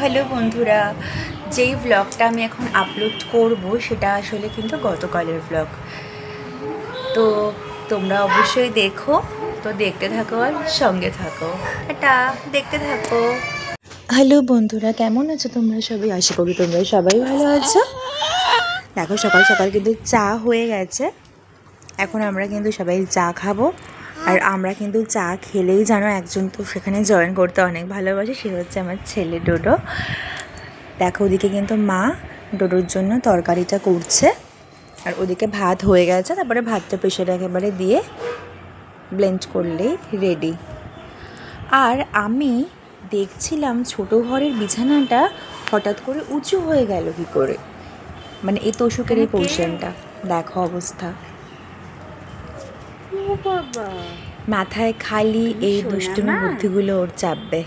Hello বন্ধুরা, যেই ব্লগটা আমি এখন আপলোড করব সেটা আসলে কিন্তু গতকালের ব্লগ। তো তোমরা অবশ্যই দেখো, তো দেখতে থাকো আর সঙ্গে থাকো। এটা দেখতে থাকো। হ্যালো বন্ধুরা, কেমন আছো তোমরা সবাই? আশা করি তোমরা সবাই ভালো আছো। দেখো সকাল সকাল কিন্তু চা হয়ে গেছে, এখন আমরা কিন্তু সবাই চা খাবো। আর আমরা কিন্তু চা খেলেই জানো একজন তো সেখানে জয়েন করতে অনেক ভালোবাসে, সে হচ্ছে আমার ছেলে ডোডো। দেখো ওদিকে কিন্তু মা ডোডোর জন্য তরকারিটা করছে, আর ওদিকে ভাত হয়ে গেছে। তারপরে ভাতটা প্রেশারে একেবারে দিয়ে ব্লেন্ড করলেই রেডি। আর আমি দেখছিলাম ছোট ঘরের বিছানাটা হঠাৎ করে উঁচু হয়ে গেল কী করে, মানে এই তোষকের এই পোর্শনটা দেখো অবস্থা। মাথায় খালি এই দুষ্টুমি বুদ্ধিগুলো ওর চাপবে।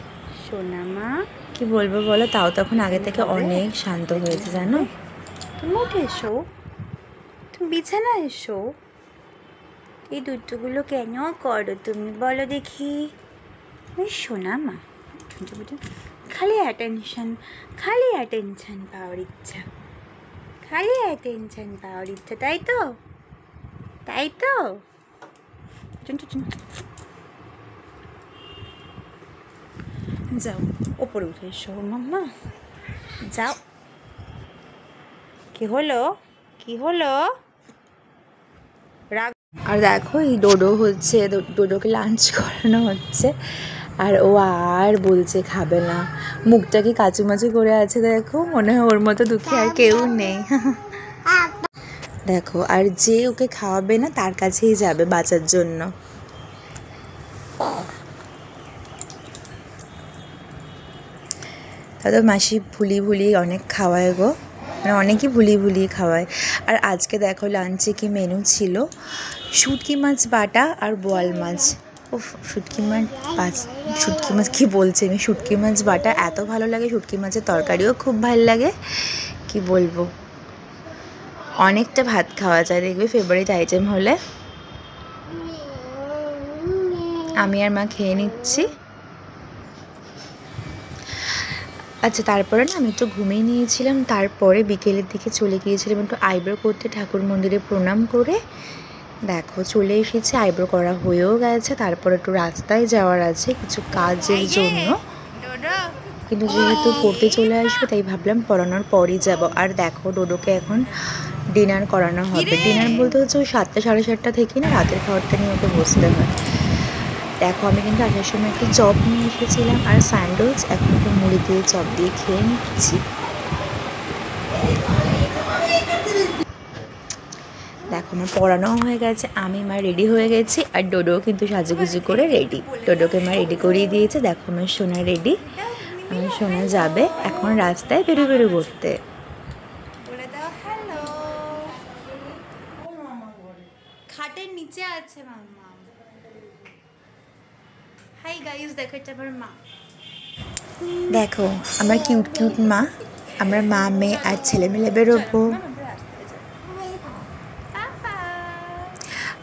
সোনা মা কি বলবো বলো, তাও তখন আগে থেকে অনেক শান্ত হয়েছে জানো। তুমি উঠে এসো, তুমি বিছানা এসো। এই দুটোগুলো কেন করো তুমি বলো দেখি? সোনা মা খালি অ্যাটেনশন পাওয়ার ইচ্ছা, খালি অ্যাটেনশন পাওয়ার ইচ্ছা, তাই তো? তাই তো যাও ওপরে উঠে এসো মাম্মা, যাও। কি হলো রাগ? আর দেখো এই ডোডো হচ্ছে, ডোডোকে লাঞ্চ করানো হচ্ছে, আর ও আর বলছে খাবে না, মুখটা কি কাচুমাচু করে আছে দেখো, মনে হয় ওর মতো দুঃখী আর কেউ নেই। দেখো, আর যে ওকে খাওয়াবে না তার কাছেই যাবে বাঁচার জন্য। তাদের মাসি ভুলিয়ে অনেক খাওয়ায় গো, মানে অনেকই ভুলিয়ে খাওয়ায়। আর আজকে দেখো লাঞ্চে কি মেনু ছিল, শুটকি মাছ বাটা আর বোয়াল মাছ। ও শুটকি মাছ কি বলছে আমি, শুটকি মাছ বাটা এত ভালো লাগে, শুটকি মাছের তরকারিও খুব ভালো লাগে, কি বলবো। অনেকটা ভাত খাওয়া যায় দেখবে ফেভারিট আইটেম হলে। আমি আর মা খেয়ে নিচ্ছি। আচ্ছা, তারপরে না আমি একটু ঘুমিয়ে নিয়েছিলাম, তারপরে বিকেলের দিকে চলে গিয়েছিলাম একটু আইব্রো করতে, ঠাকুর মন্দিরে প্রণাম করে দেখো চলে এসেছি। আইব্রো করা হয়েও গেছে, তারপর একটু রাস্তায় যাওয়ার আছে কিছু কাজের জন্য, কিন্তু যেহেতু পড়তে চলে আসবে তাই ভাবলাম পড়ানোর পরই যাব। আর দেখো ডোডোকে এখন ডিনার করানো হবে। ডিনার বলতে হচ্ছে ওই 7টা সাড়ে 7টা থেকে না রাতের খাবারটা নিয়ে ওকে বসতে হয়। দেখো আমি কিন্তু আসার সময় একটু চপ নিয়ে এসেছিলাম আর স্যান্ডউইচ, এখন একটু মুড়ি দিয়ে চপ দিয়ে খেয়ে নিচ্ছি। দেখো আমার পড়ানো হয়ে গেছে, আমি মা রেডি হয়ে গেছি, আর ডোডোও কিন্তু সাজুগুজু করে রেডি। ডোডোকে মা রেডি করিয়ে দিয়েছে। দেখো আমার সোনা রেডি, আমার সোনা যাবে এখন রাস্তায় বেরো করতে। খাটের নিচে আছে মাম্মা। হাই গাইস, দেখো এটা আমার মা। দেখো আমার কিউট মা, আমরা মা মেয়ে আর ছেলে মিলে বেরোবো।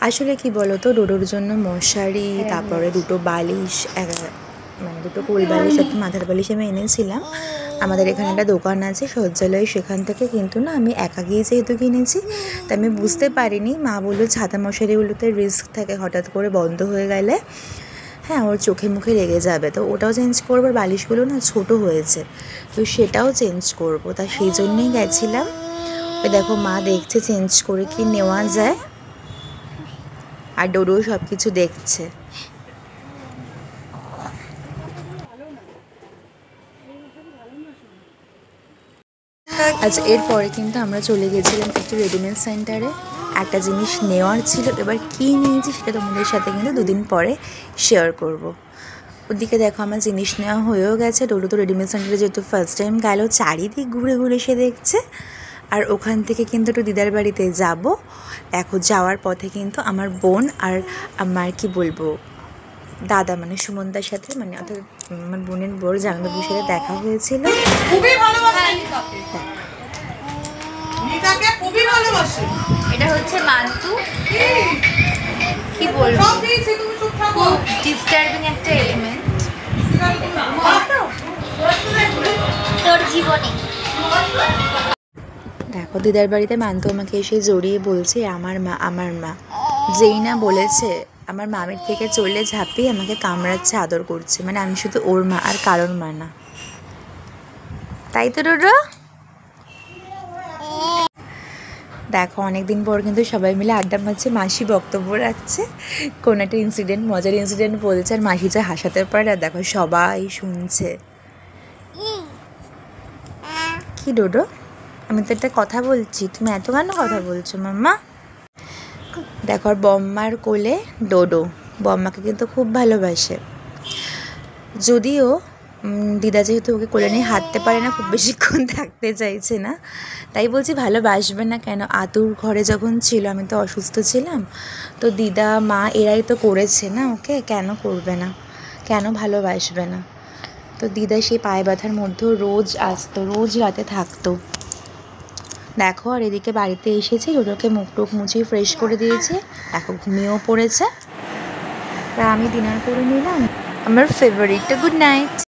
আসলে কি বলো তো, ডোডোর জন্য মশারি, তারপরে দুটো বালিশ, মানে দুটো কোল বালিশ আর মাথার বালিশ আমি এনেছিলাম। আমাদের এখানে একটা দোকান আছে শৌচালয়, সেখান থেকে, কিন্তু না আমি একা গিয়ে যেহেতু কিনেছি তাই আমি বুঝতে পারিনি। মা বললো ছাতা মশারিগুলোতে রিস্ক থাকে হঠাৎ করে বন্ধ হয়ে গেলে, হ্যাঁ ওর চোখে মুখে লেগে যাবে, তো ওটাও চেঞ্জ করবো। আর বালিশগুলো না ছোটো হয়েছে, তো সেটাও চেঞ্জ করবো, তা সেই জন্যেই গেছিলাম। ওই দেখো মা দেখছে চেঞ্জ করে কি নেওয়া যায়, আর ডোডো সব কিছু দেখছে। আচ্ছা, এরপরে কিন্তু আমরা চলে গেছিলাম একটু রেডিমেড সেন্টারে, একটা জিনিস নেওয়ার ছিল। এবার কী নিয়েছি সেটা তোমাদের সাথে কিন্তু দুদিন পরে শেয়ার করব। ওদিকে দেখো আমার জিনিস নেওয়া হয়েও গেছে। ডোডো তো রেডিমেড সেন্টারে যেহেতু ফার্স্ট টাইম গেল, চারিদিক ঘুরে সে দেখছে। আর ওখান থেকে কিন্তু একটু দিদার বাড়িতে যাব। দেখো যাওয়ার পথে কিন্তু আমার বোন আর আমার কি বলবো দাদা, মানে সুমনদার সাথে, মানে অর্থাৎ আমার বোনের বড় জামাইবাবুর সাথে দেখা হয়েছিল। এটা হচ্ছে মান্তু, কি বলবো, খুব ডিস্টার্বিং একটা এলিমেন্ট। তো জীবনে। দেখো দিদার বাড়িতে মান্তু আমাকে এসে জড়িয়ে বলছে আমার মা আমার মা। যেই না বলেছে আমার মামির থেকে চলে ঝাঁপিয়ে আমাকে কামড়াচ্ছে, আদর করছে, মানে আমি শুধু ওর মা আর কারোর মা না। তাই তো ডোডো? দেখো অনেকদিন পর কিন্তু সবাই মিলে আড্ডা মারছে, মাসি বক্তব্য রাখছে, কোন একটা ইনসিডেন্ট, মজার ইনসিডেন্ট বলছে, আর মাসি যা হাসাতে পারে, আর দেখো সবাই শুনছে। কি ডোডো, আমি তো একটা কথা বলছি, তুমি এত কেন কথা বলছো মাম্মা? দেখো আর বম্মার কোলে ডোডো, বম্মাকে কিন্তু খুব ভালোবাসে। যদিও দিদা যেহেতু ওকে কোলে নিয়ে হাঁটতে পারে না, খুব বেশিক্ষণ থাকতে চাইছে না, তাই বলছি ভালোবাসবে না কেন? আতুর ঘরে যখন ছিল, আমি তো অসুস্থ ছিলাম, তো দিদা মা এরাই তো করেছে না ওকে, কেন করবে না, কেন ভালোবাসবে না? তো দিদা সেই পায়ে ব্যথার মধ্যেও রোজ আসতো, রোজ রাতে থাকতো। দেখো আর এদিকে বাড়িতে এসেছে, ডোডোকে মুখ টুক মুছিয়ে ফ্রেশ করে দিয়েছে, দেখো ঘুমিয়েও পড়েছে। তা আমি ডিনার করে নিলাম আমার ফেভারিট। Good night.